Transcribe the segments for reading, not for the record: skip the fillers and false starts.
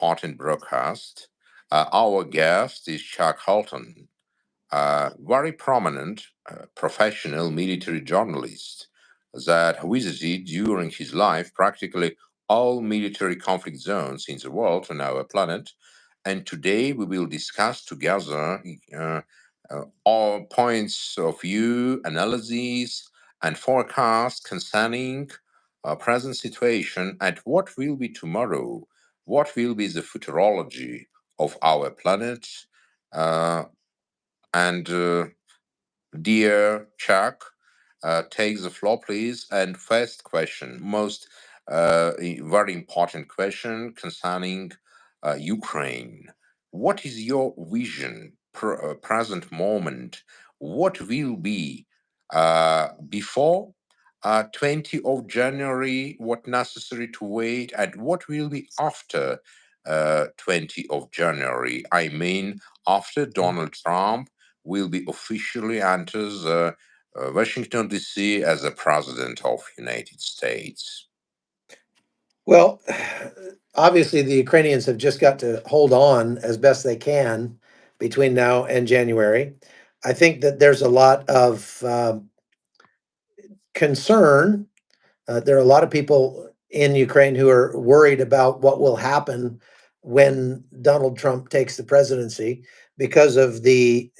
important broadcast. Our guest is Chuck Holton, a very prominent professional military journalist that visited during his life practically all military conflict zones in the world on our planet. And today we will discuss together all points of view, analyses, and forecasts concerning present situation and what will be tomorrow, what will be the futurology of our planet. Uh, and dear Chuck, take the floor, please. And first question, very important question concerning Ukraine. What is your vision, present moment? What will be before 20 of January? What necessary to wait, and what will be after 20 of January? I mean, after Donald Trump will be officially enters Washington D.C. as the president of United States. Well, obviously the Ukrainians have just got to hold on as best they can between now and January. I think that there's a lot of concern. There are a lot of people in Ukraine who are worried about what will happen when Donald Trump takes the presidency because of the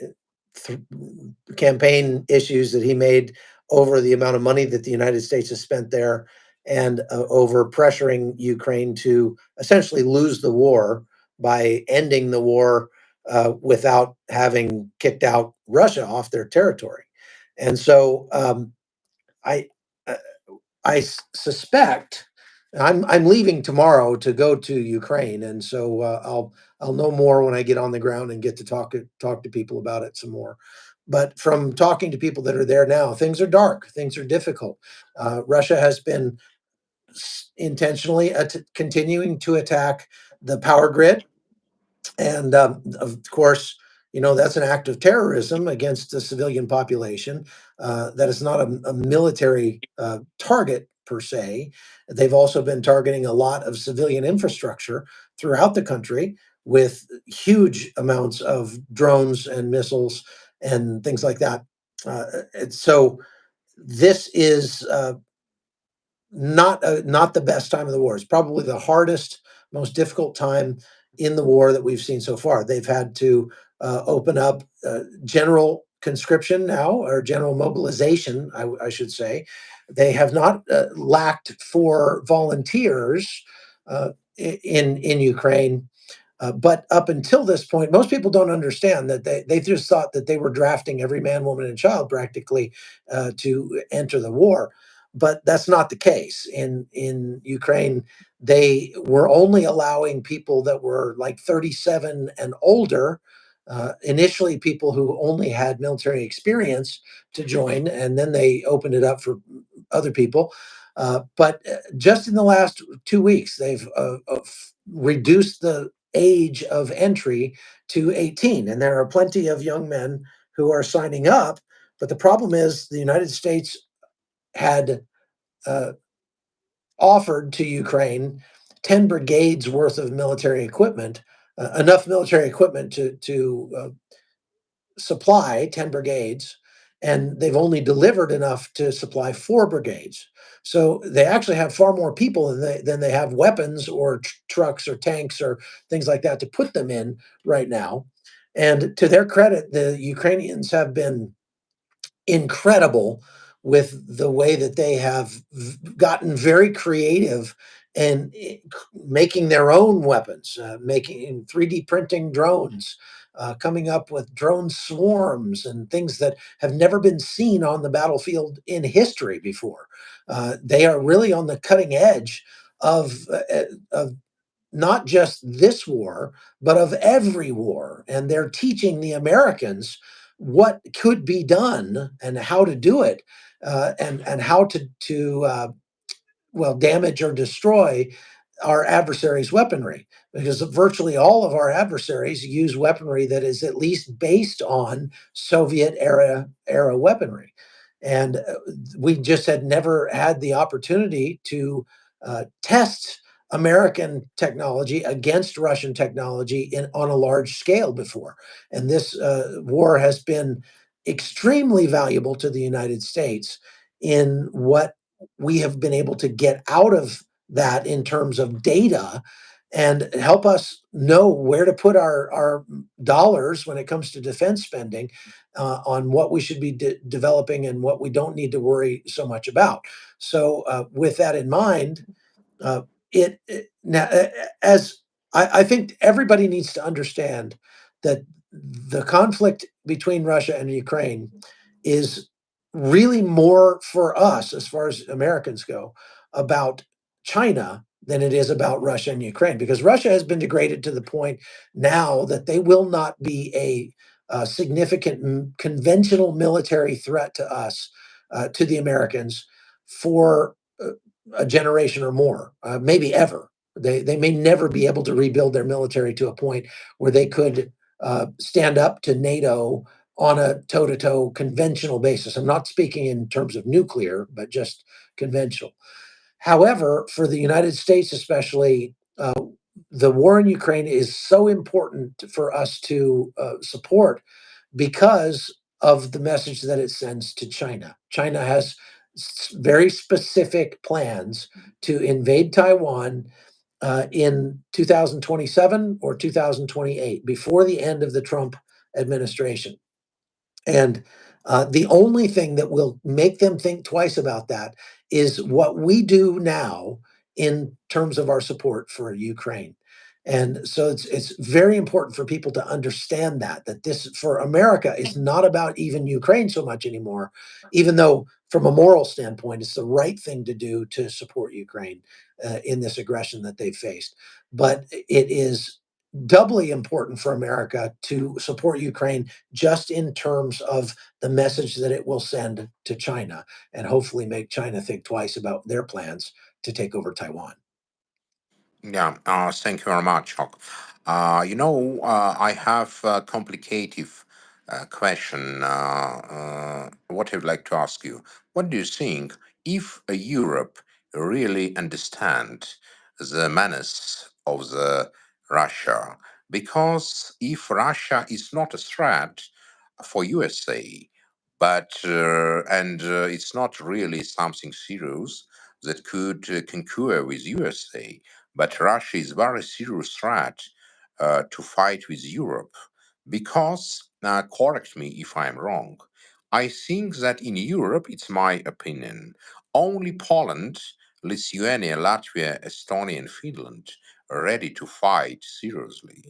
campaign issues that he made over the amount of money that the United States has spent there and over pressuring Ukraine to essentially lose the war by ending the war without having kicked out Russia off their territory. And so I uh, I suspect I'm leaving tomorrow to go to Ukraine, and so I'll know more when I get on the ground and get to talk to people about it some more. But from talking to people that are there now, things are dark, things are difficult. Russia has been intentionally continuing to attack the power grid, and of course, that's an act of terrorism against the civilian population. That is not a military target per se. They've also been targeting a lot of civilian infrastructure throughout the country with huge amounts of drones and missiles and things like that. So this is not the best time of the war. It's probably the hardest, most difficult time in the war that we've seen so far. They've had to open up general conscription now, or general mobilization, I should say. They have not lacked for volunteers in Ukraine. But up until this point, most people don't understand that they just thought that they were drafting every man, woman, and child practically to enter the war. But that's not the case. In Ukraine, they were only allowing people that were like 37 and older. Initially, people who only had military experience to join, and then they opened it up for other people. But just in the last 2 weeks, they've reduced the age of entry to 18. And there are plenty of young men who are signing up. But the problem is the United States had offered to Ukraine 10 brigades worth of military equipment, enough military equipment to supply 10 brigades. And they've only delivered enough to supply 4 brigades. So they actually have far more people than they have weapons or trucks or tanks or things like that to put them in right now. And to their credit, the Ukrainians have been incredible with the way that they have gotten very creative and making their own weapons, making 3D printing drones, coming up with drone swarms and things that have never been seen on the battlefield in history before. They are really on the cutting edge of not just this war, but of every war. And they're teaching the Americans what could be done and how to do it, and how to damage or destroy our adversaries' weaponry. Because virtually all of our adversaries use weaponry that is at least based on Soviet era weaponry. And we just had never had the opportunity to test American technology against Russian technology on a large scale before. And this war has been extremely valuable to the United States in what we have been able to get out of that in terms of data and help us know where to put our dollars when it comes to defense spending on what we should be developing and what we don't need to worry so much about. So with that in mind, uh, now as I think everybody needs to understand that the conflict between Russia and Ukraine is really more for us, as far as Americans go, about China than it is about Russia and Ukraine, because Russia has been degraded to the point now that they will not be a significant conventional military threat to us, to the Americans, for a generation or more, maybe ever. They may never be able to rebuild their military to a point where they could stand up to NATO on a toe-to-toe conventional basis. I'm not speaking in terms of nuclear, but just conventional. However, for the United States especially, the war in Ukraine is so important for us to support because of the message that it sends to China. China has very specific plans to invade Taiwan in 2027 or 2028, before the end of the Trump administration. And the only thing that will make them think twice about that is what we do now in terms of our support for Ukraine. And so it's very important for people to understand that this, for America, is not about even Ukraine so much anymore, even though from a moral standpoint, it's the right thing to do to support Ukraine in this aggression that they've faced. But it is doubly important for America to support Ukraine just in terms of the message that it will send to China, and hopefully make China think twice about their plans to take over Taiwan. Yeah, thank you very much, Chuck. I have a complicated question. What I'd like to ask you: what do you think if Europe really understand the menace of the Russia? Because if Russia is not a threat for USA, but it's not really something serious that could concur with USA, but Russia is very serious threat to fight with Europe, because, correct me if I'm wrong, I think that in Europe, it's my opinion, only Poland, Lithuania, Latvia, Estonia, and Finland are ready to fight seriously.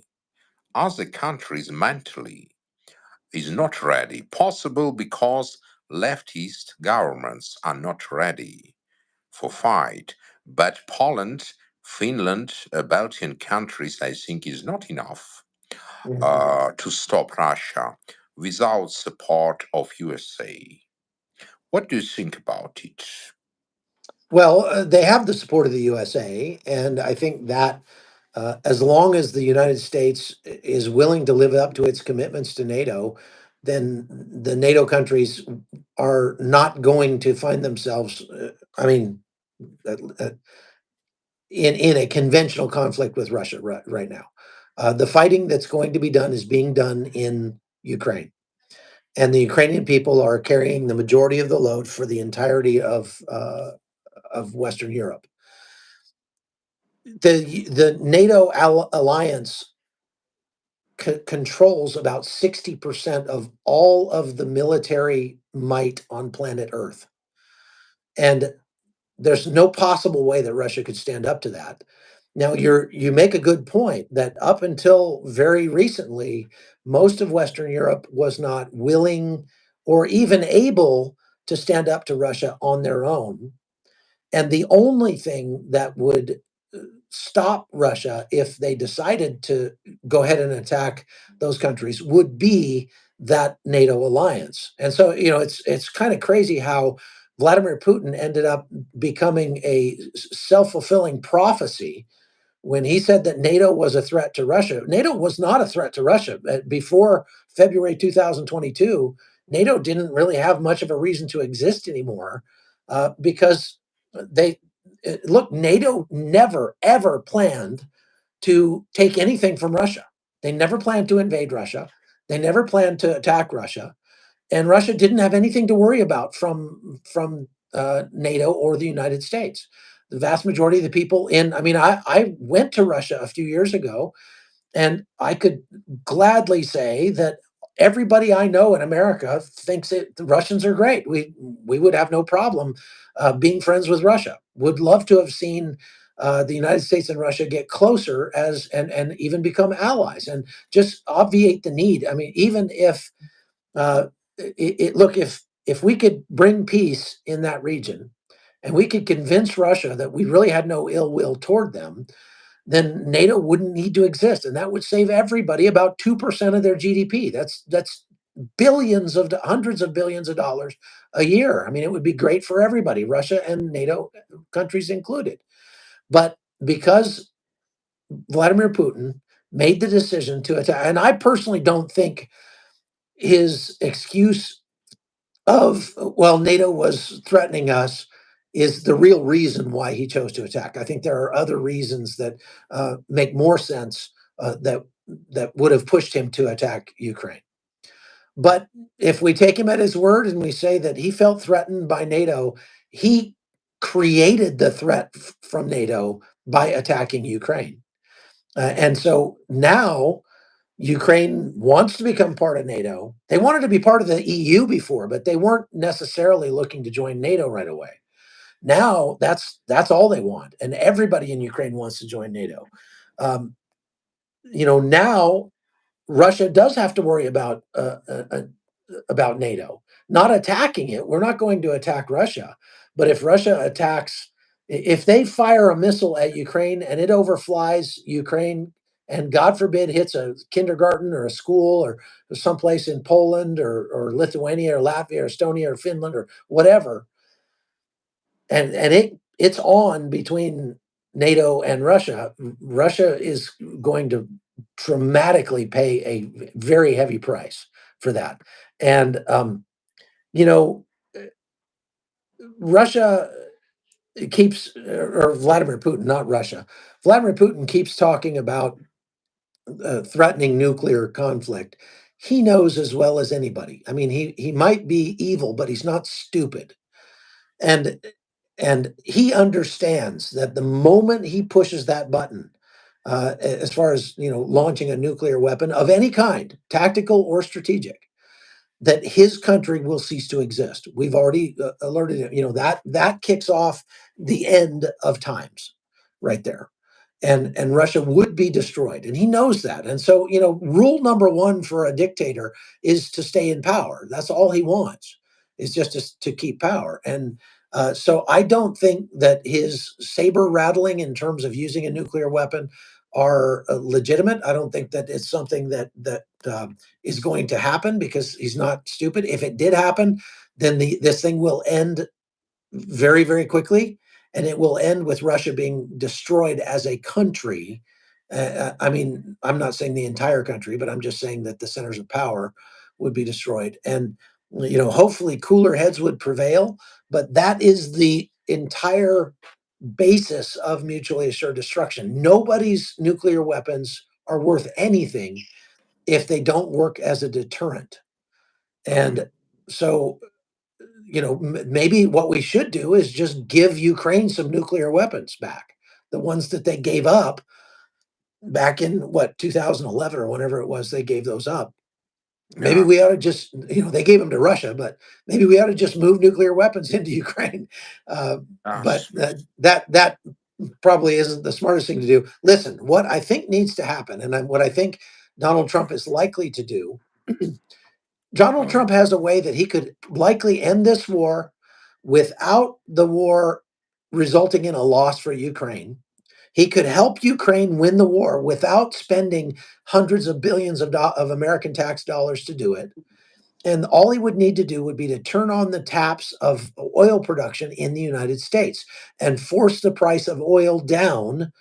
Other countries mentally is not ready, possible because leftist governments are not ready for fight. But Poland, Finland, Baltian countries, I think, is not enough to stop Russia without support of USA. What do you think about it? Well, they have the support of the USA, and I think that as long as the United States is willing to live up to its commitments to NATO, then the NATO countries are not going to find themselves, uh, uh, in a conventional conflict with Russia right now. The fighting that's going to be done is being done in Ukraine, and the Ukrainian people are carrying the majority of the load for the entirety of Western Europe. The NATO alliance controls about 60% of all of the military might on planet Earth, and there's no possible way that Russia could stand up to that. Now, you make a good point that up until very recently, most of Western Europe was not willing or even able to stand up to Russia on their own. And the only thing that would stop Russia if they decided to go ahead and attack those countries would be that NATO alliance. And so, it's kind of crazy how Vladimir Putin ended up becoming a self-fulfilling prophecy when he said that NATO was a threat to Russia. NATO was not a threat to Russia. Before February 2022, NATO didn't really have much of a reason to exist anymore, because they look, NATO never, ever planned to take anything from Russia. They never planned to invade Russia. They never planned to attack Russia. And Russia didn't have anything to worry about from NATO or the United States. The vast majority of the people I went to Russia a few years ago, and I could gladly say that everybody I know in America thinks the Russians are great. We would have no problem being friends with Russia. Would love to have seen the United States and Russia get closer and even become allies and just obviate the need. I mean, even if look, if we could bring peace in that region and we could convince Russia that we really had no ill will toward them, then NATO wouldn't need to exist, and that would save everybody about 2% of their GDP. That's hundreds of billions of dollars a year. I mean, it would be great for everybody, Russia and NATO countries included. But because Vladimir Putin made the decision to attack, and I personally don't think his excuse of, well, NATO was threatening us is the real reason why he chose to attack. I think there are other reasons that make more sense that would have pushed him to attack Ukraine. But if we take him at his word and we say that he felt threatened by NATO, he created the threat from NATO by attacking Ukraine. And so now Ukraine wants to become part of NATO. They wanted to be part of the EU before, but they weren't necessarily looking to join NATO right away. Now that's all they want, and everybody in Ukraine wants to join NATO. Now Russia does have to worry about NATO not attacking it. We're not going to attack Russia, but if Russia attacks, if they fire a missile at Ukraine and it overflies Ukraine and God forbid hits a kindergarten or a school or someplace in Poland or Lithuania or Latvia or Estonia or Finland or whatever, and it's on between NATO and Russia, Russia is going to dramatically pay a very heavy price for that. And Russia keeps, or Vladimir Putin, not Russia. Vladimir Putin keeps talking about threatening nuclear conflict. He knows as well as anybody. I mean, he might be evil, but he's not stupid. And he understands that the moment he pushes that button, as far as launching a nuclear weapon of any kind, tactical or strategic, that his country will cease to exist. We've already alerted him. That kicks off the end of times, right there, and Russia would be destroyed, and he knows that. And so, rule number one for a dictator is to stay in power. That's all he wants, is just to keep power. And so I don't think that his saber rattling in terms of using a nuclear weapon are legitimate. I don't think that it's something that is going to happen because he's not stupid. If it did happen, then this thing will end very, very quickly, and it will end with Russia being destroyed as a country. I mean, I'm not saying the entire country, but I'm just saying that the centers of power would be destroyed. And hopefully cooler heads would prevail, but that is the entire basis of mutually assured destruction. Nobody's nuclear weapons are worth anything if they don't work as a deterrent. And so, maybe what we should do is just give Ukraine some nuclear weapons back, the ones that they gave up back in 2011 or whenever it was they gave those up. Maybe we ought to just, they gave them to Russia, but maybe we ought to just move nuclear weapons into Ukraine. But that probably isn't the smartest thing to do. Listen, what I think needs to happen, and what I think Donald Trump is likely to do, Donald Trump has a way that he could likely end this war without the war resulting in a loss for Ukraine. He could help Ukraine win the war without spending hundreds of billions of American tax dollars to do it. And all he would need to do would be to turn on the taps of oil production in the United States and force the price of oil down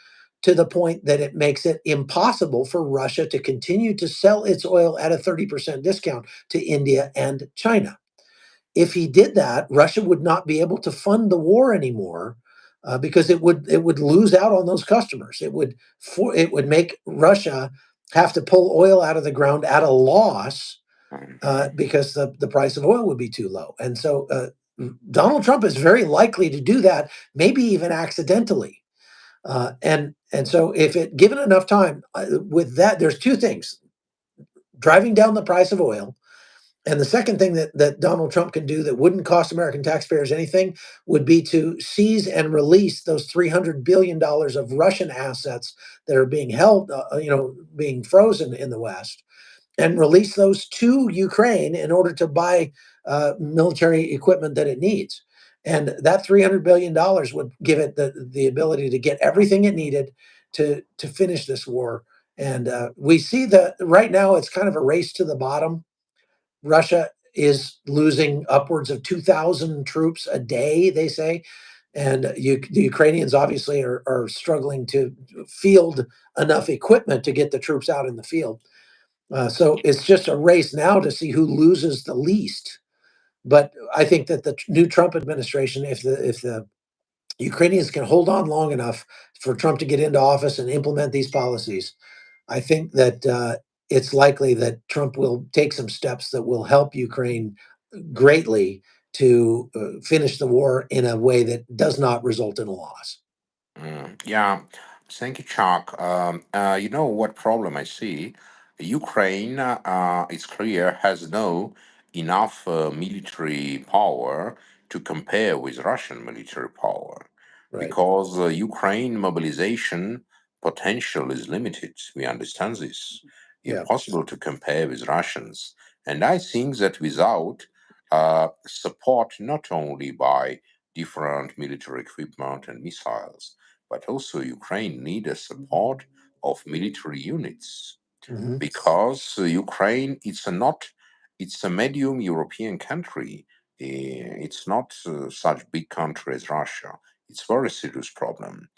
to the point that it makes it impossible for Russia to continue to sell its oil at a 30% discount to India and China. If he did that, Russia would not be able to fund the war anymore because it would lose out on those customers. It would make Russia have to pull oil out of the ground at a loss because the price of oil would be too low. And so Donald Trump is very likely to do that, maybe even accidentally. And so if given enough time, with that, there's two things: driving down the price of oil. And the second thing that Donald Trump can do that wouldn't cost American taxpayers anything would be to seize and release those $300 billion of Russian assets that are being held, being frozen in the West, and release those to Ukraine in order to buy military equipment that it needs. And that $300 billion would give it the ability to get everything it needed to finish this war. And we see that right now it's kind of a race to the bottom. Russia is losing upwards of 2,000 troops a day, they say. And the Ukrainians obviously are struggling to field enough equipment to get the troops out in the field. So it's just a race now to see who loses the least. But I think that the new Trump administration, if the Ukrainians can hold on long enough for Trump to get into office and implement these policies, I think that it's likely that Trump will take some steps that will help Ukraine greatly to finish the war in a way that does not result in a loss. Yeah, thank you, Chuck. You know what problem I see? Ukraine, it's clear, has no enough military power to compare with Russian military power Right. because Ukraine mobilization potential is limited. We understand this. Yeah. Impossible to compare with Russians. And I think that without support not only by different military equipment and missiles, but also Ukraine need a support of military units because Ukraine it's a medium European country. It's not such big country as Russia. It's very serious problem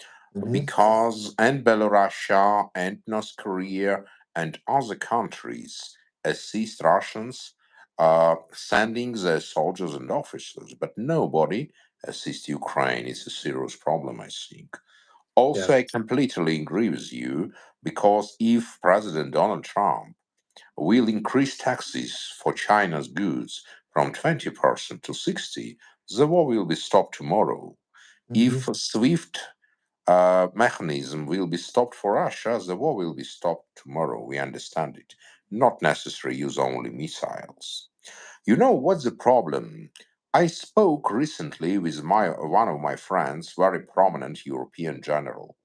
because and Belarusia and North Korea and other countries assist Russians sending their soldiers and officers, but nobody assists Ukraine. It's a serious problem, I think. Also, I completely agree with you because if President Donald Trump will increase taxes for China's goods from 20% to 60%, the war will be stopped tomorrow. If a SWIFT mechanism will be stopped for Russia, the war will be stopped tomorrow. We understand it. Not necessary use only missiles. You know what's the problem? I spoke recently with one of my friends, very prominent European general,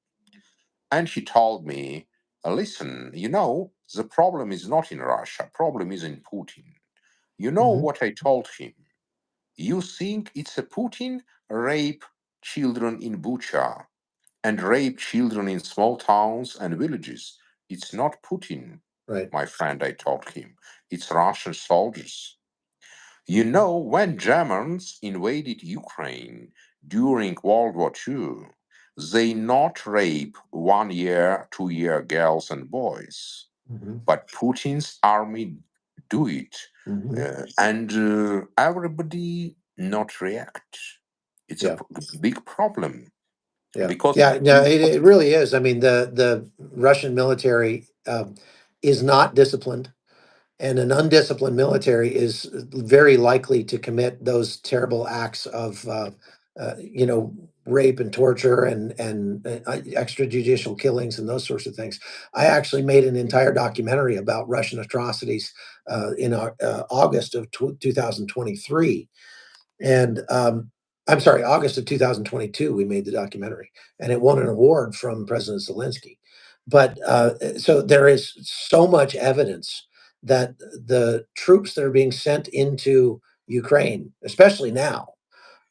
and he told me, listen, the problem is not in Russia, problem is in Putin. You know what I told him? You think it's a Putin rape children in Bucha and rape children in small towns and villages. It's not Putin, Right. my friend, I told him. It's Russian soldiers. You know, when Germans invaded Ukraine during World War II, they not rape 1 year, 2 year girls and boys, but Putin's army do it, and everybody not react. It's a big problem because It really is. I mean, the Russian military is not disciplined, and an undisciplined military is very likely to commit those terrible acts of rape and torture and extrajudicial killings and those sorts of things. I actually made an entire documentary about Russian atrocities in August of 2023, and I'm sorry, August of 2022, we made the documentary, and it won an award from President Zelensky. But so there is so much evidence that the troops that are being sent into Ukraine, especially now,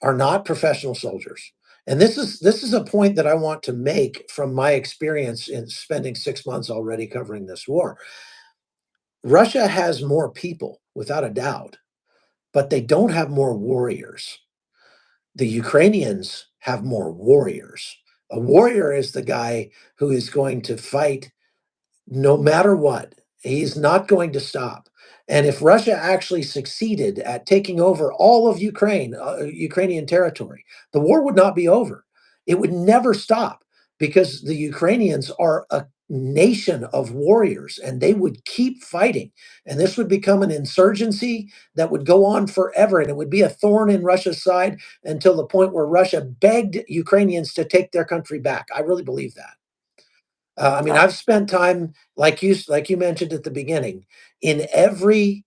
are not professional soldiers. And this is a point that I want to make from my experience in spending 6 months already covering this war. Russia has more people, without a doubt, but they don't have more warriors. The Ukrainians have more warriors. A warrior is the guy who is going to fight no matter what. He's not going to stop. And if Russia actually succeeded at taking over all of Ukraine, Ukrainian territory, the war would not be over. it would never stop because the Ukrainians are a nation of warriors and they would keep fighting. And this would become an insurgency that would go on forever. And it would be a thorn in Russia's side until the point where Russia begged Ukrainians to take their country back. I really believe that. I mean, I've spent time, like you mentioned at the beginning, in every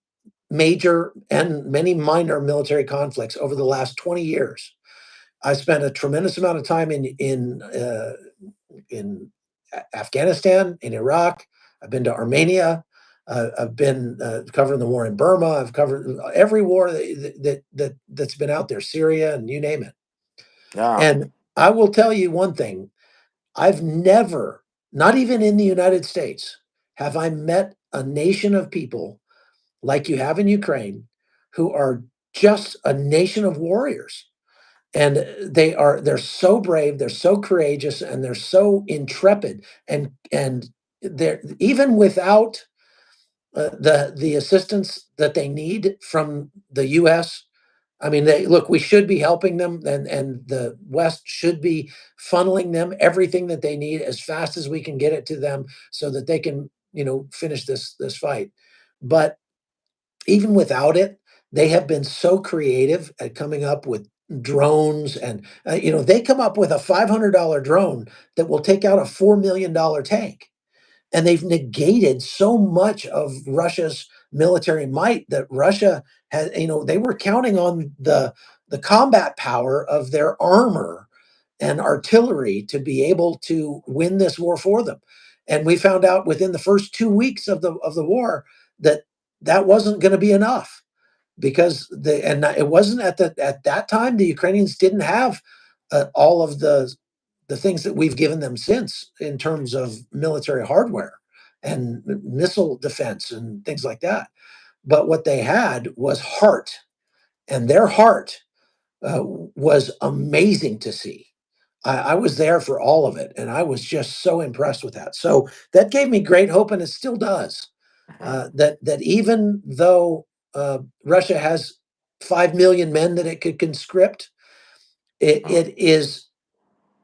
major and many minor military conflicts over the last 20 years. I spent a tremendous amount of time in Afghanistan, in Iraq. I've been to Armenia. I've been covering the war in Burma. I've covered every war that's been out there, Syria, and you name it. Yeah. And I will tell you one thing: I've never, not even in the United States, have I met a nation of people like you have in Ukraine, who are just a nation of warriors. And they're so brave, they're so courageous, and they're so intrepid. And they're even without the assistance that they need from the US. I mean, look, we should be helping them, and the West should be funneling them everything that they need as fast as we can get it to them so that they can, finish this fight. But even without it, they have been so creative at coming up with drones, and they come up with a $500 drone that will take out a $4 million tank, and they've negated so much of Russia's military might that Russia has. They were counting on the combat power of their armor and artillery to be able to win this war for them. And we found out within the first 2 weeks of the war that that wasn't going to be enough, because it wasn't at that time the Ukrainians didn't have all of the things that we've given them since in terms of military hardware and missile defense and things like that. But what they had was heart, and their heart was amazing to see. I was there for all of it, and I was just so impressed with that. So that gave me great hope, and it still does. That even though Russia has 5 million men that it could conscript, it is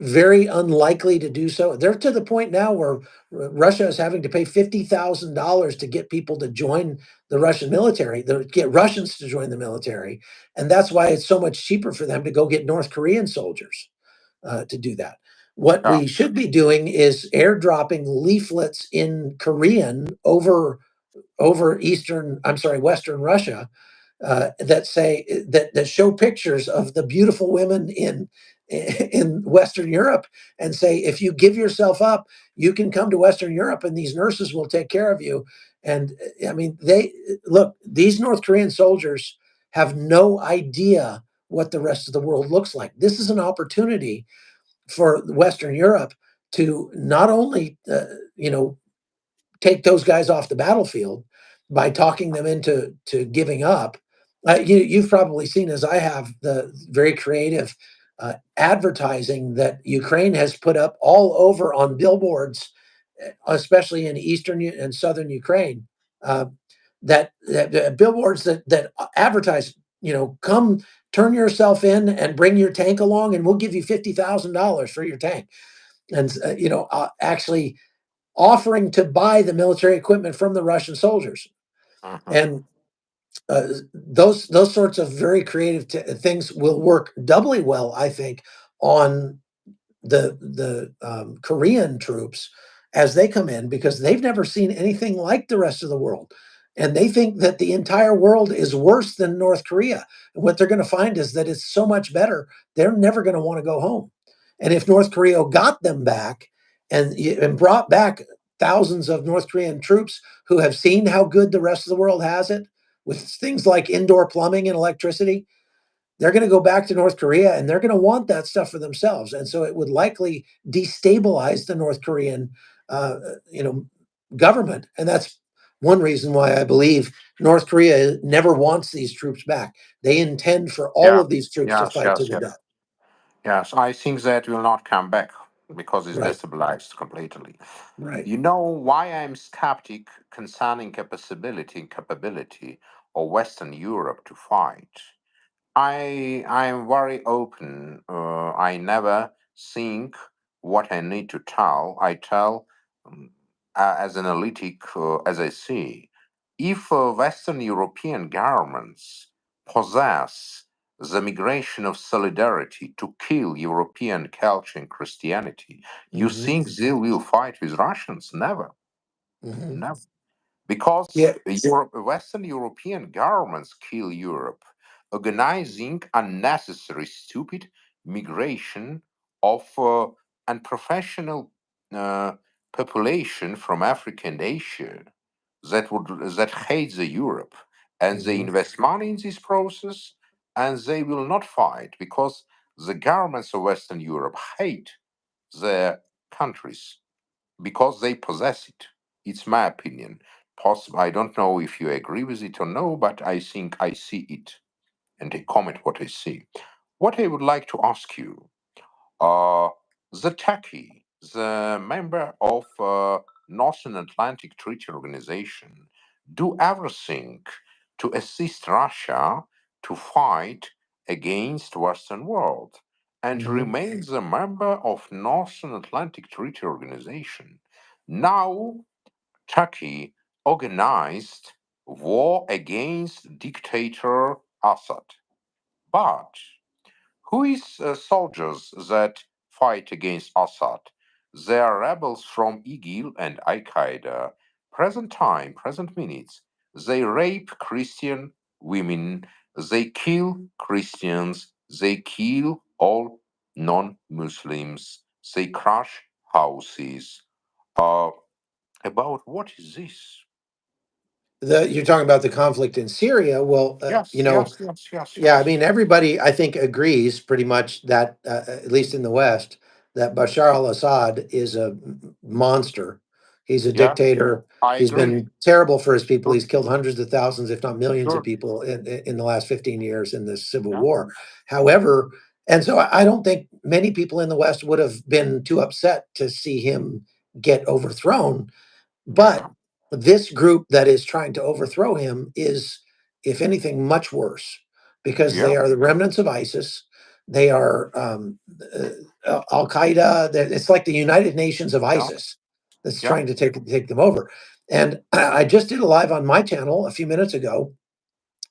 very unlikely to do so. They're to the point now where Russia is having to pay $50,000 to get people to join the Russian military, get Russians to join the military, and that's why it's so much cheaper for them to go get North Korean soldiers to do that. What Yeah. we should be doing is airdropping leaflets in Korean over Western Russia, that show pictures of the beautiful women in Western Europe, and say, if you give yourself up, you can come to Western Europe and these nurses will take care of you. And I mean, these North Korean soldiers have no idea what the rest of the world looks like. This is an opportunity for Western Europe to not only, take those guys off the battlefield by talking them into giving up. You've probably seen, as I have, the very creative advertising that Ukraine has put up all over on billboards, especially in eastern and southern Ukraine. That billboards that advertise, come turn yourself in and bring your tank along, and we'll give you $50,000 for your tank. And actually offering to buy the military equipment from the Russian soldiers. And those sorts of very creative things will work doubly well, I think, on the Korean troops as they come in, because they've never seen anything like the rest of the world. And they think that the entire world is worse than North Korea. And what they're going to find is that it's so much better, they're never going to want to go home. And if North Korea got them back and brought back thousands of North Korean troops who have seen how good the rest of the world has it with things like indoor plumbing and electricity, they're going to go back to North Korea and they're going to want that stuff for themselves. And so it would likely destabilize the North Korean, uh, you know, government. And that's one reason why I believe North Korea never wants these troops back. They intend for all Yeah. of these troops to Yes. fight to Yes. the Yes. death. Yes. I think that will not come back because it's Right. destabilized completely. Right. You know why I'm skeptic concerning capability of Western Europe to fight. I'm very open. I never think what I need to tell, I tell as analytic as I see. If Western European governments possess the migration of solidarity to kill European culture and Christianity, you think they will fight with Russians? Never. Never. Because Yeah. Western European governments kill Europe, organizing unnecessary, stupid migration of unprofessional population from Africa and Asia that hates the Europe, and they invest money in this process, and they will not fight because the governments of Western Europe hate their countries because they possess it. It's my opinion. I don't know if you agree with it or no, but I think I see it, and I comment what I see. What I would like to ask you, uh, the Turkey, the member of Northern Atlantic Treaty Organization, do everything to assist Russia to fight against Western world and remains a member of Northern Atlantic Treaty Organization. Now, Turkey organized war against dictator Assad. But who is soldiers that fight against Assad? They are rebels from IGIL and Al Qaeda. Present time, present minutes. They rape Christian women. They kill Christians. They kill all non-Muslims. They crush houses. About what is this? You're talking about the conflict in Syria. Well, Yes, yeah, I mean, everybody, I think, agrees pretty much that, at least in the West, that Bashar al-Assad is a monster. He's a Yes, dictator. I He's agree. been terrible for his people. Sure. He's killed hundreds of thousands, if not millions of Sure. people in the last 15 years in this civil Yeah. war. However, and so I don't think many people in the West would have been too upset to see him get overthrown. But this group that is trying to overthrow him is, if anything, much worse because they Yeah. are the remnants of ISIS. They are Al Qaeda. It's like the United Nations of Yeah. ISIS that's Yeah. trying to take them over. And I just did a live on my channel a few minutes ago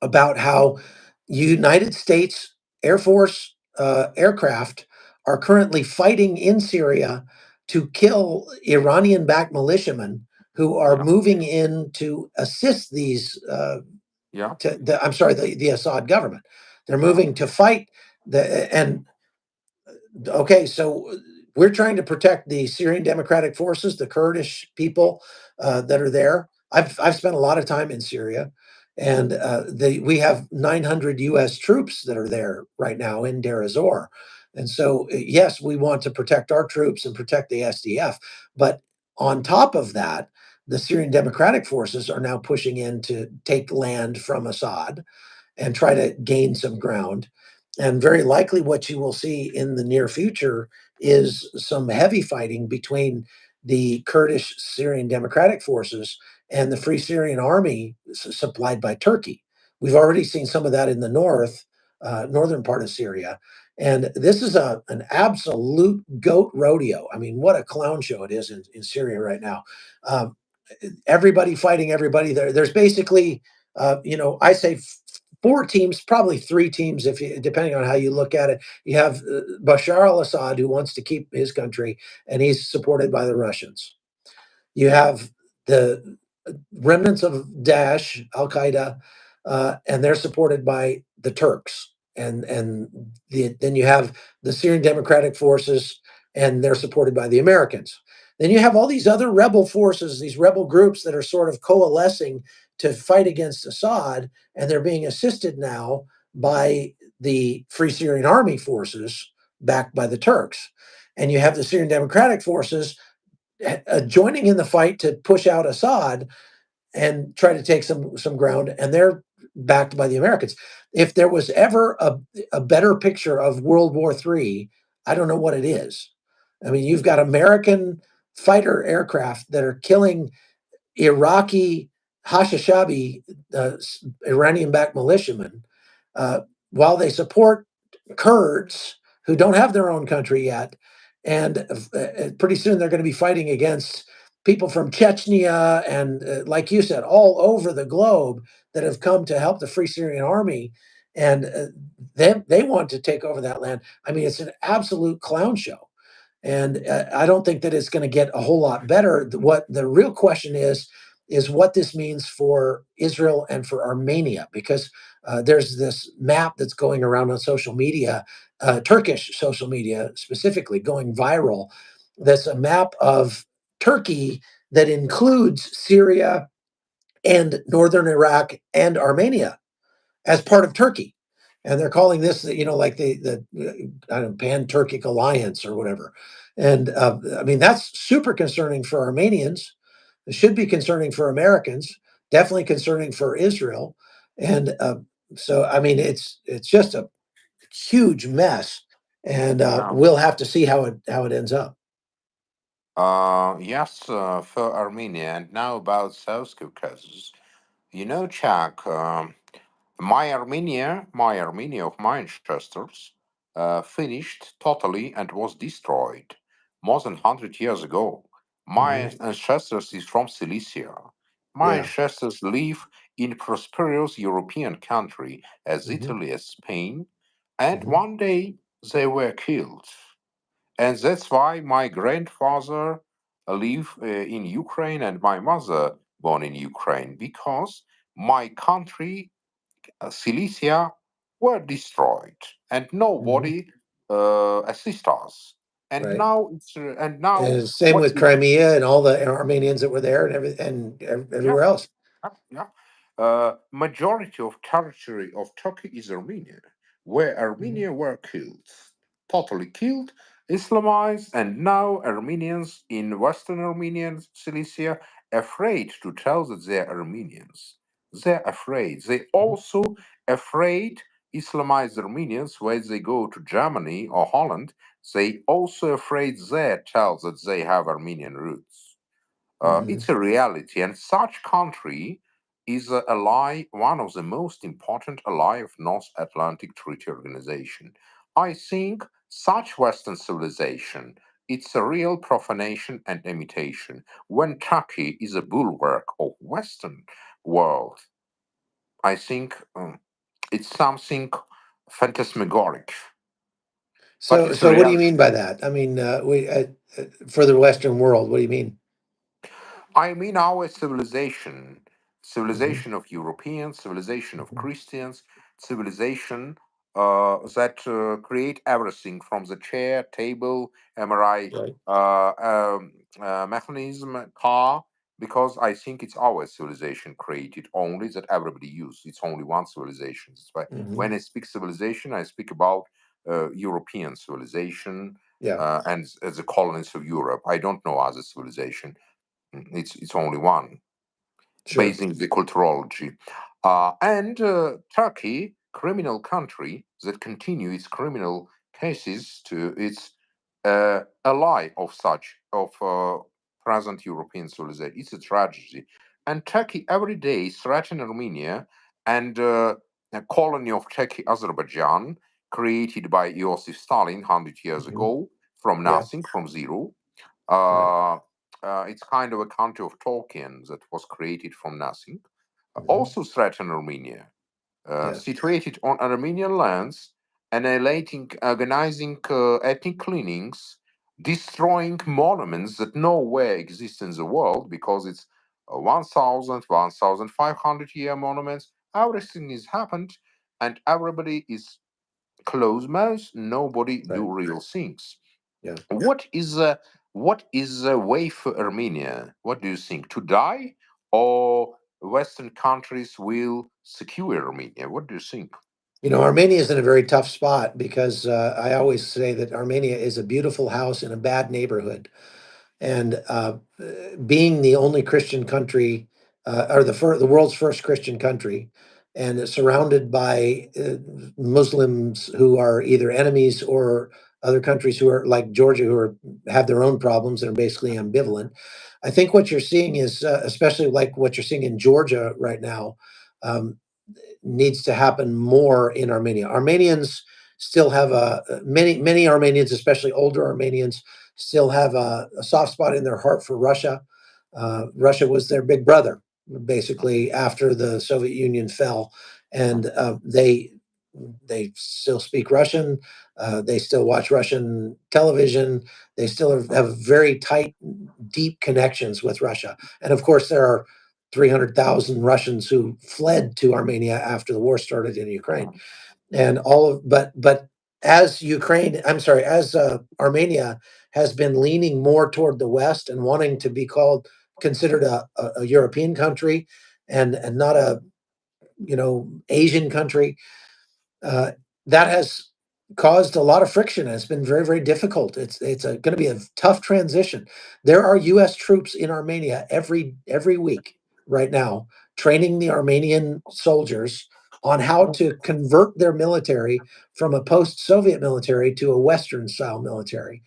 about how United States Air Force aircraft are currently fighting in Syria to kill Iranian-backed militiamen who are Yeah. moving in to assist these. Yeah. I'm sorry, the Assad government. They're Yeah. moving to fight and okay, so we're trying to protect the Syrian Democratic Forces, the Kurdish people that are there. I've spent a lot of time in Syria, and we have 900 U.S. troops that are there right now in Deir ez-Zor, and so yes, we want to protect our troops and protect the SDF, but on top of that, the Syrian Democratic Forces are now pushing in to take land from Assad and try to gain some ground. And very likely, what you will see in the near future is some heavy fighting between the Kurdish Syrian Democratic Forces and the Free Syrian Army supplied by Turkey. We've already seen some of that in the northern part of Syria. And this is an absolute goat rodeo. I mean, what a clown show it is in Syria right now. Everybody fighting everybody. There's basically, I say four teams, probably three teams, depending on how you look at it. You have Bashar al-Assad, who wants to keep his country, and he's supported by the Russians. You have the remnants of Daesh, Al Qaeda, and they're supported by the Turks. And then you have the Syrian Democratic Forces, and they're supported by the Americans. Then you have all these other rebel forces, these rebel groups that are sort of coalescing to fight against Assad, and they're being assisted now by the Free Syrian Army forces backed by the Turks. And you have the Syrian Democratic Forces joining in the fight to push out Assad and try to take some ground, and they're backed by the Americans. If there was ever a better picture of World War III, I don't know what it is. I mean, you've got American fighter aircraft that are killing Iraqi Hashishabi, Iranian-backed militiamen, while they support Kurds who don't have their own country yet. And pretty soon they're going to be fighting against people from Chechnya and, like you said, all over the globe that have come to help the Free Syrian Army. And they want to take over that land. I mean, it's an absolute clown show. And I don't think that it's going to get a whole lot better. What the real question is what this means for Israel and for Armenia, because there's this map that's going around on social media, Turkish social media specifically, going viral. That's a map of Turkey that includes Syria and northern Iraq and Armenia as part of Turkey. And they're calling this, like the Pan-Turkic Alliance or whatever. And I mean, that's super concerning for Armenians. It should be concerning for Americans, definitely concerning for Israel. And so, I mean, it's just a huge mess. And we'll have to see how it ends up. Yes, for Armenia. And now about South Caucasus. Chuck, my Armenia of my ancestors finished totally and was destroyed more than 100 years ago. My ancestors is from Cilicia. My ancestors live in prosperous European country as Italy, as Spain, and one day they were killed. And that's why my grandfather lived in Ukraine and my mother born in Ukraine, because my country Cilicia were destroyed, and nobody assist us. And Right. now And same what with is Crimea and all the Armenians that were there and yeah, everywhere else. yeah. Majority of territory of Turkey is Armenia, where Armenia were killed, totally killed, Islamized, and now Armenians in Western Armenian Cilicia afraid to tell that they're Armenians. They're afraid. They also afraid Islamized Armenians when they go to Germany or Holland. They also afraid they tell that they have Armenian roots. It's a reality, and such country is a ally, one of the most important ally of North Atlantic Treaty Organization. I think such Western civilization, it's a real profanation and imitation. When Turkey is a bulwark of Western world, I think it's something phantasmagoric. But So, it's a what do you reality. mean by that? I mean, for the Western world, what do you mean? I mean our civilization, Hmm. civilization of Europeans, civilization of Christians, civilization that create everything from the chair, table, MRI Right. mechanism, car, because I think it's our civilization created only that everybody use. It's only one civilization. That's why Hmm. when I speak civilization, I speak about European civilization Yeah. and the colonies of Europe. I don't know other civilization. It's only one, Sure. based in the culturology. And Turkey, criminal country that continue its criminal cases to its ally of such of present European civilization. It's a tragedy. And Turkey every day threaten Armenia and a colony of Turkey, Azerbaijan, created by Joseph Stalin 100 years Hmm. ago from Yeah. nothing, from zero. Right. Uh, it's kind of a country of Tolkien that was created from nothing. Hmm. Also threaten Armenia, Yeah. situated on Armenian lands, annihilating, organizing ethnic cleanings, destroying monuments that nowhere exist in the world because it's 1,000, 1,500 year monuments. Everything is happened, and everybody is closed mouth. Nobody Right. do real things. Yeah. What is the way for Armenia? What do you think? To die, or Western countries will secure Armenia? What do you think? Armenia is in a very tough spot because I always say that Armenia is a beautiful house in a bad neighborhood. And being the only Christian country, or the world's first Christian country, and is surrounded by Muslims who are either enemies or other countries who are like Georgia, have their own problems and are basically ambivalent. I think what you're seeing is, especially like what you're seeing in Georgia right now, um, needs to happen more in Armenia. Armenians still have many Armenians, especially older Armenians, still have a soft spot in their heart for Russia. Russia was their big brother, basically, after the Soviet Union fell, and they still speak Russian. They still watch Russian television. They still have very tight, deep connections with Russia. And of course, there are 300,000 Russians who fled to Armenia after the war started in Ukraine. And but as Armenia has been leaning more toward the West and wanting to be considered a European country and not a Asian country, that has caused a lot of friction, and it's been very, very difficult. It's going to be a tough transition. There are U.S. troops in Armenia every week right now, training the Armenian soldiers on how to convert their military from a post-Soviet military to a Western-style military.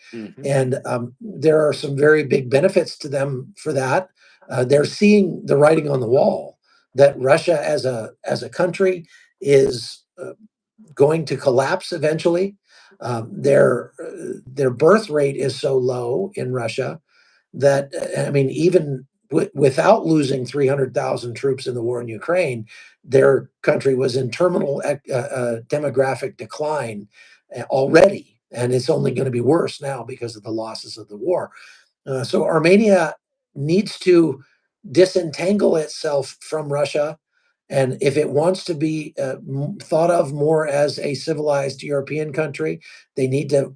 And there are some very big benefits to them for that. They're seeing the writing on the wall that Russia as a country is going to collapse eventually. Their birth rate is so low in Russia that, I mean, even without losing 300,000 troops in the war in Ukraine, their country was in terminal demographic decline already, and it's only going to be worse now because of the losses of the war. So Armenia needs to disentangle itself from Russia. And if it wants to be thought of more as a civilized European country, they need to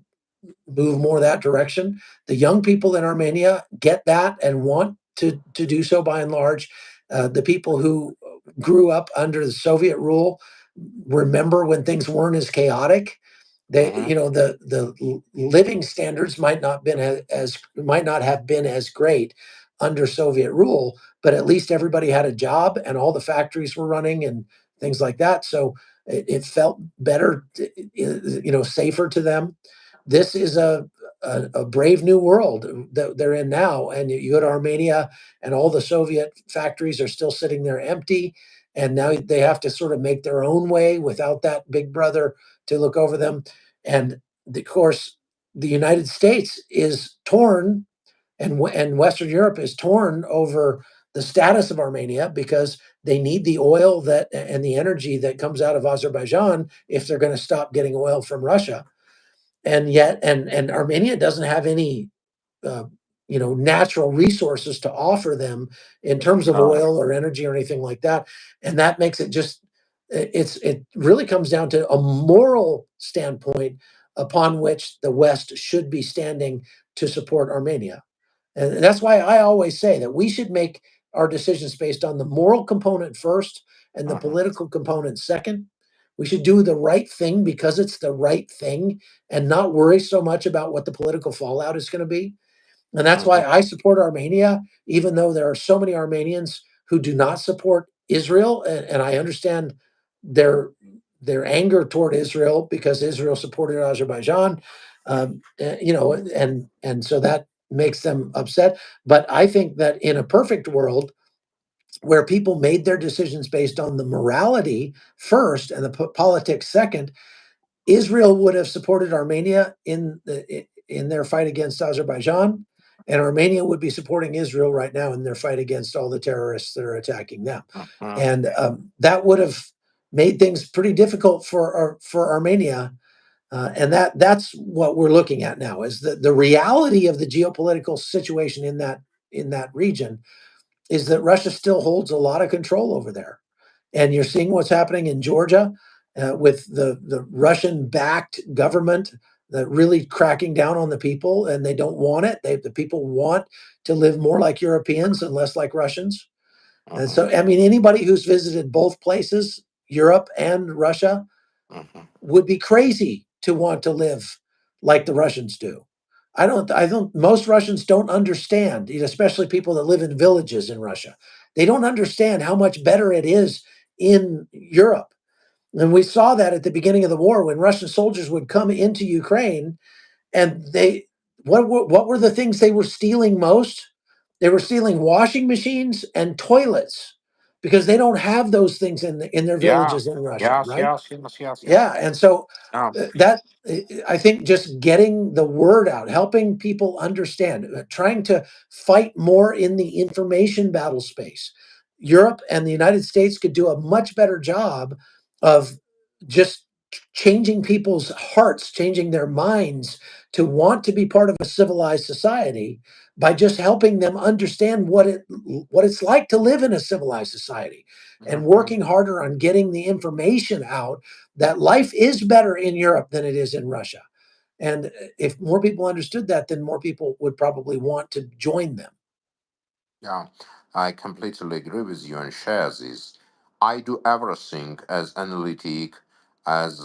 move more that direction. The young people in Armenia get that and want to do so by and large. The people who grew up under the Soviet rule remember when things weren't as chaotic. The living standards might not have been as great under Soviet rule, but at least everybody had a job and all the factories were running and things like that. So it felt better, safer to them. This is a brave new world that they're in now. And you go to Armenia and all the Soviet factories are still sitting there empty. And now they have to sort of make their own way without that big brother to look over them. And of course, the United States is torn, and Western Europe is torn over the status of Armenia because they need the oil and the energy that comes out of Azerbaijan if they're going to stop getting oil from Russia. And yet, and Armenia doesn't have any, natural resources to offer them in terms of oil or energy or anything like that. And that makes it it really comes down to a moral standpoint upon which the West should be standing to support Armenia. And that's why I always say that we should make our decisions based on the moral component first and the political component second. We should do the right thing because it's the right thing and not worry so much about what the political fallout is going to be. And that's why I support Armenia, even though there are so many Armenians who do not support Israel. And I understand their anger toward Israel because Israel supported Azerbaijan, and so that makes them upset. But I think that in a perfect world, where people made their decisions based on the morality first and the politics second, Israel would have supported Armenia in their fight against Azerbaijan, and Armenia would be supporting Israel right now in their fight against all the terrorists that are attacking them. And that would have made things pretty difficult for Armenia. And that's what we're looking at now is the reality of the geopolitical situation in that region is that Russia still holds a lot of control over there. And you're seeing what's happening in Georgia with the Russian-backed government that really cracking down on the people, and they don't want it. The people want to live more like Europeans and less like Russians. And so, I mean, anybody who's visited both places, Europe and Russia, would be crazy to want to live like the Russians do. Most Russians don't understand, especially people that live in villages in Russia. They don't understand how much better it is in Europe. And we saw that at the beginning of the war when Russian soldiers would come into Ukraine and what were the things they were stealing most? They were stealing washing machines and toilets because they don't have those things in their Yeah. villages in Russia, right? Yes. Yeah, and so Yeah. that I think just getting the word out, helping people understand, trying to fight more in the information battle space. Europe and the United States could do a much better job of just changing people's hearts, changing their minds to want to be part of a civilized society by just helping them understand what it's like to live in a civilized society and working harder on getting the information out that life is better in Europe than it is in Russia. And if more people understood that, then more people would probably want to join them. Yeah, I completely agree with you and share this. I do everything as analytic, as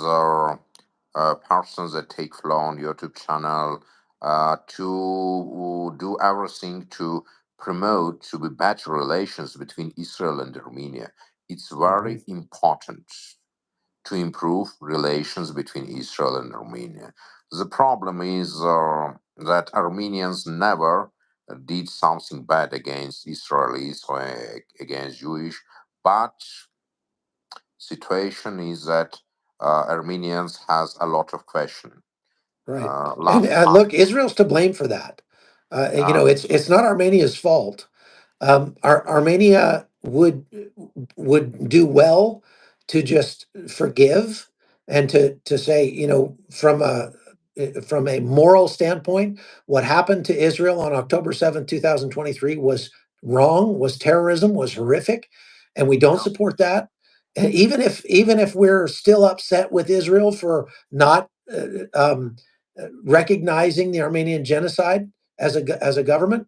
persons that take flow on YouTube channel, to do everything to promote to be better relations between Israel and Armenia. It's very important to improve relations between Israel and Armenia. The problem is that Armenians never did something bad against Israelis or against Jewish, but situation is that Armenians has a lot of question. Right. And Last time, look, Israel's to blame for that. It's not Armenia's fault. Armenia would do well to just forgive and to say, from a moral standpoint, what happened to Israel on October 7th, 2023 was wrong, was terrorism, was horrific, and we don't yeah, support that. And even if we're still upset with Israel for not recognizing the Armenian genocide as a government,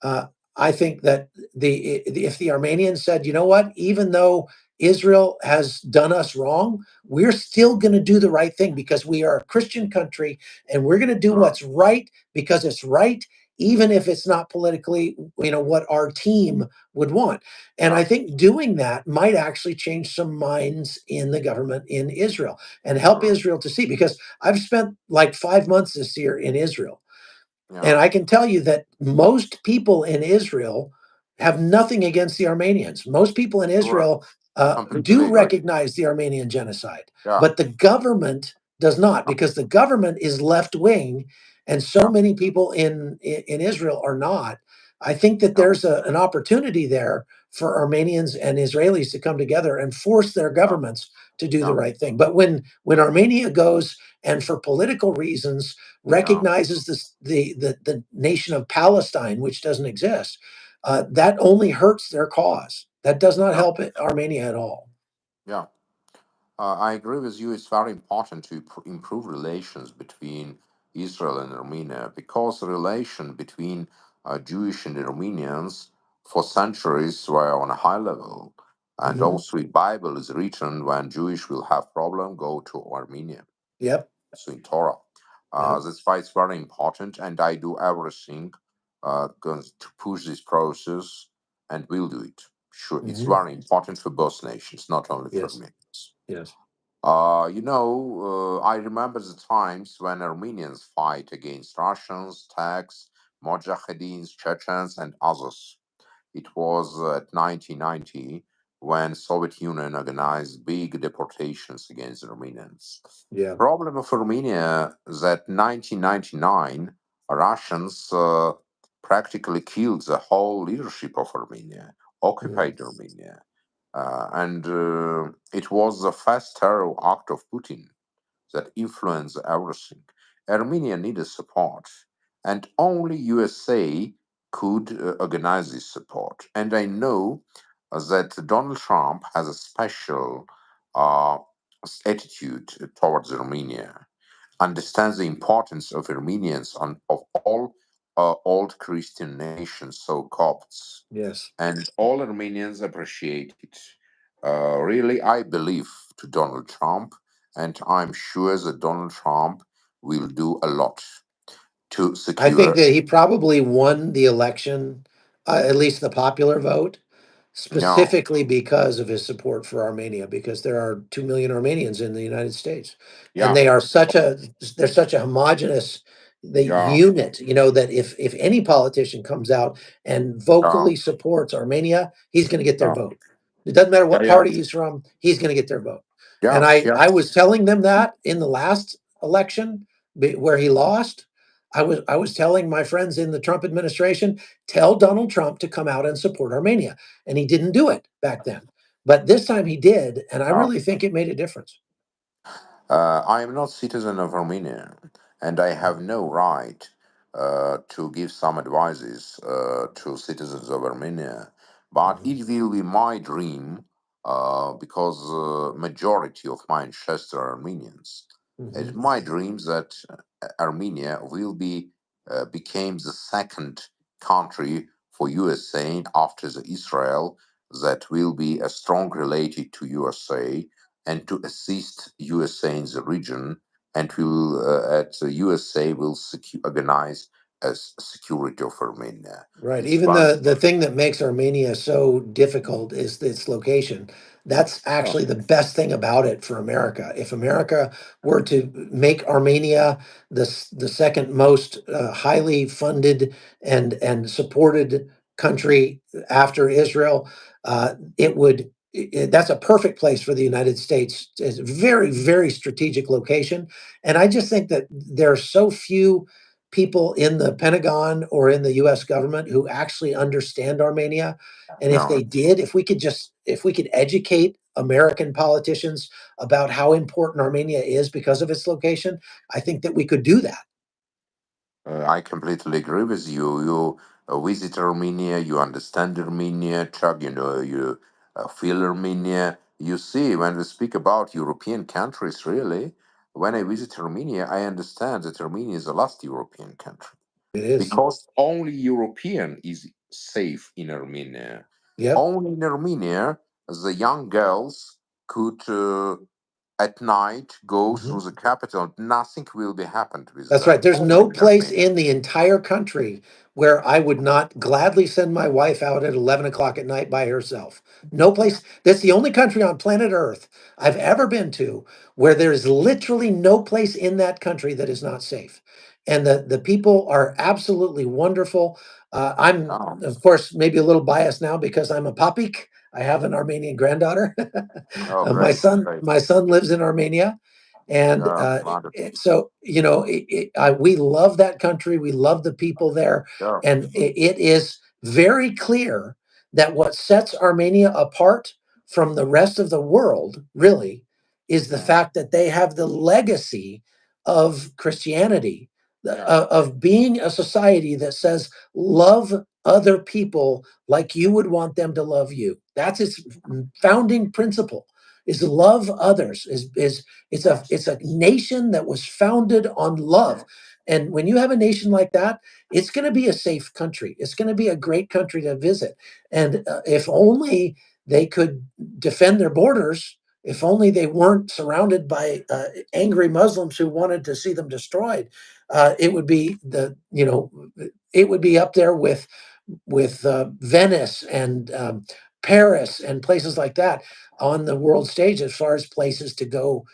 uh, I think that if the Armenians said, you know what, even though Israel has done us wrong, we're still going to do the right thing because we are a Christian country, and we're going to do yeah, what's right because it's right, even if it's not politically, what our team would want. And yeah, I think doing that might actually change some minds in the government in Israel and help yeah, Israel to see, because I've spent like 5 months this year in Israel. yeah, And I can tell you that most people in Israel have nothing against the Armenians. Most people in sure, Israel completely do agree. recognize the Armenian genocide, Yeah, but the government does not, yeah, because the government is left wing, and so yeah, many people in Israel are not. I think that yeah, there's an opportunity there for Armenians and Israelis to come together and force their yeah, governments to do the yeah, right thing. But when Armenia goes and for political reasons yeah, recognizes the nation of Palestine, which doesn't exist, that only hurts their cause. That does not yeah, help Armenia at all. yeah. I agree with you. It's very important to improve relations between Israel and Armenia, because the relation between Jewish and Armenians for centuries were on a high level. And Mhm. also, in Bible is written when Jewish will have problem, go to Armenia. Yep. So in Torah, Yep. that's why it's very important. And I do everything to push this process, and will do it. Sure, it's Mhm. very important for both nations, not only for Yes. Armenians. Yes. I remember the times when Armenians fight against Russians, Turks, Mojaheddins, Chechens, and others. It was at 1990 when Soviet Union organized big deportations against Armenians. Yeah. Problem of Armenia that 1999 Russians practically killed the whole leadership of Armenia, Mhm. occupied Armenia, and it was the first terror act of Putin that influenced everything. Armenia needed support, and only USA could organize this support. And I know that Donald Trump has a special uh, attitude towards Armenia, understands the importance of Armenians on of all old Christian nations, so Copts, Yes. and all Armenians appreciate it. Really, I believe to Donald Trump, and I'm sure that Donald Trump will do a lot to I think secure. that he probably won the election, at least the popular vote, Yeah, specifically because of his support for Armenia, because there are 2 million Armenians in the United States, and yeah, they're such a homogenous the yeah, unit, that if any politician comes out and yeah, vocally supports Armenia, he's going to get their yeah, vote. It doesn't matter what Yeah, yeah, party he's from, he's going to get their vote. And yeah, yeah. I was telling them that in the last election where he lost. I was telling my friends in the Trump administration, tell Donald Trump to come out and support Armenia. And he didn't do it back then. But this time he did, and I Oh. really think it made a difference. I am not citizen of Armenia, and I have no right to give some advices to citizens of Armenia. But Mhm. it will be my dream because majority of my ancestors are Armenians. It's Mhm. my dreams that Armenia will be became the second country for USA after the Israel that will be strong related to USA and to assist USA in the region, and will at the USA will organize as security of Armenia. Right. It's Even very the thing that makes Armenia so difficult is its location. That's oh, actually the best thing about it for America. If America were to make Armenia the second most highly funded and supported country after Israel, it would. That's a perfect place for the United States. It's a very, very strategic location. And I just think that there are so few people in the Pentagon or in the US government who actually understand Armenia. And if no. they did, if we could educate American politicians about how important Armenia is because of its location, I think that we could do that. I completely agree with you. You visit Armenia, you understand Armenia, Chuck, you feel Armenia. You see, when we speak about European countries, really, when I visit Armenia, I understand that Armenia is the last European country. It is. Because only European is safe in Armenia. Yep. Only in Armenia, the young girls could at night go Mhm. through the capital. Nothing will be happened with That's right. them. There's Only no in place Armenia. in the entire country where I would not gladly send my wife out at 11 o'clock at night by herself. No place. That's the only country on planet Earth I've ever been to where there is literally no place in that country that is not safe. And the people are absolutely wonderful. I'm, Oh, of course, maybe a little biased now because I'm a papik. I have an Armenian granddaughter. oh, My great, son, great. my son lives in Armenia. And Wonderful. so, we love that country. We love the people there. Yeah, And it is very clear that what sets Armenia apart from the rest of the world, really, is the yeah, fact that they have the legacy of Christianity, yeah, of being a society that says, love other people like you would want them to love you. That's its founding principle, is love others, is yes, it's a nation that was founded on yeah, love. And when you have a nation like that, it's going to be a safe country. It's going to be a great country to visit. And if only they could defend their borders, if only they weren't surrounded by angry Muslims who wanted to see them destroyed, it would be it would be up there with Venice and Paris and places like that on the world stage as far as places to go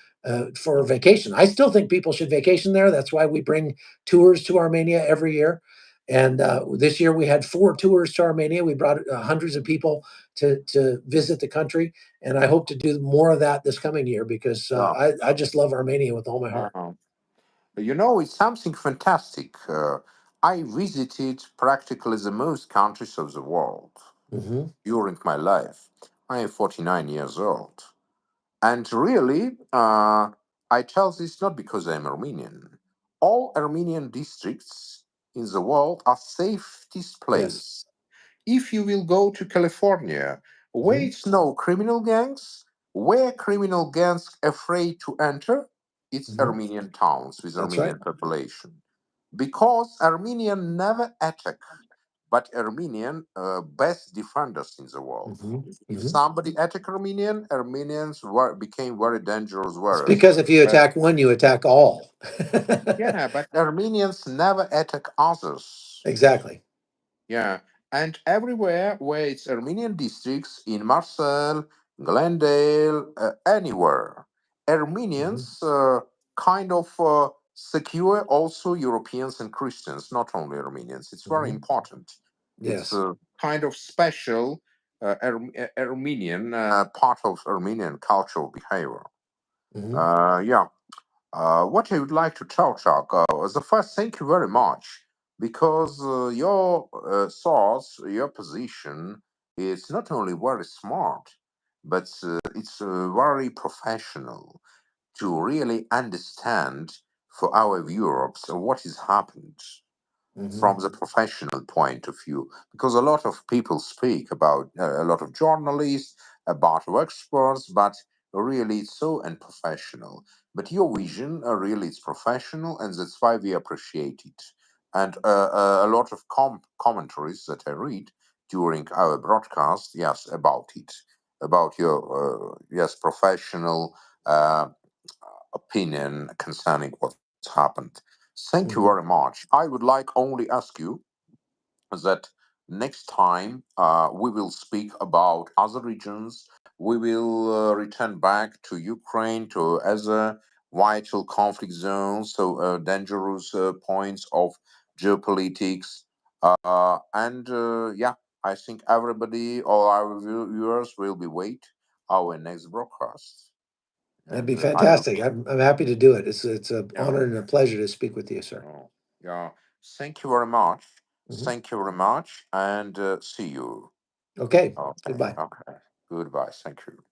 for vacation. I still think people should vacation there. That's why we bring tours to Armenia every year. And this year we had 4 tours to Armenia. We brought hundreds of people to visit the country, and I hope to do more of that this coming year because yeah. I just love Armenia with all my heart. Uh, it's something fantastic. I visited practically the most countries of the world Hmm. during my life. I am 49 years old. And really, I tell this not because I'm Armenian. All Armenian districts in the world are safest Yes. place. If you will go to California, where Hmm. it's no criminal gangs, where criminal gangs afraid to enter, it's Hmm. Armenian towns with That's right. Armenian population. Because Armenian never attack, but Armenian best defenders in the world. Hmm. If Hmm. somebody attack Armenian, Armenians became very dangerous It's warriors. because if you But attack one, you attack all. yeah, but Armenians never attack others. Exactly. Yeah, and everywhere where it's Armenian districts in Marseille, Glendale, anywhere, Hmm. Armenians kind of secure also Europeans and Christians, not only Armenians. It's very Hmm. important. It's Yes. kind of special Armenian part of Armenian cultural behavior. Mhm. Yeah. What I would like to tell, Chuck, is the first, thank you very much, because your thoughts, your position is not only very smart, but it's very professional to really understand for our viewers what is happened from the professional point of view, because a lot of people speak about a lot of journalists, about experts, but really it's so unprofessional. But your vision really is professional, and that's why we appreciate it. And a lot of commentaries that I read during our broadcast, yes, about it, about your yes professional opinion concerning what's happened. Thank you very much. I would like only ask you that next time we will speak about other regions. We will return back to Ukraine, to other vital conflict zones, so dangerous points of geopolitics. And yeah, I think everybody, all our viewers, will be wait our next broadcast. That'd be And I hope, fantastic. I'm happy to do it. It's an yeah. honor and a pleasure to speak with you, sir. Oh, yeah. Thank you very much. Mhm. Thank you very much, and see you. Okay. Okay. Goodbye. Okay. Goodbye. Thank you.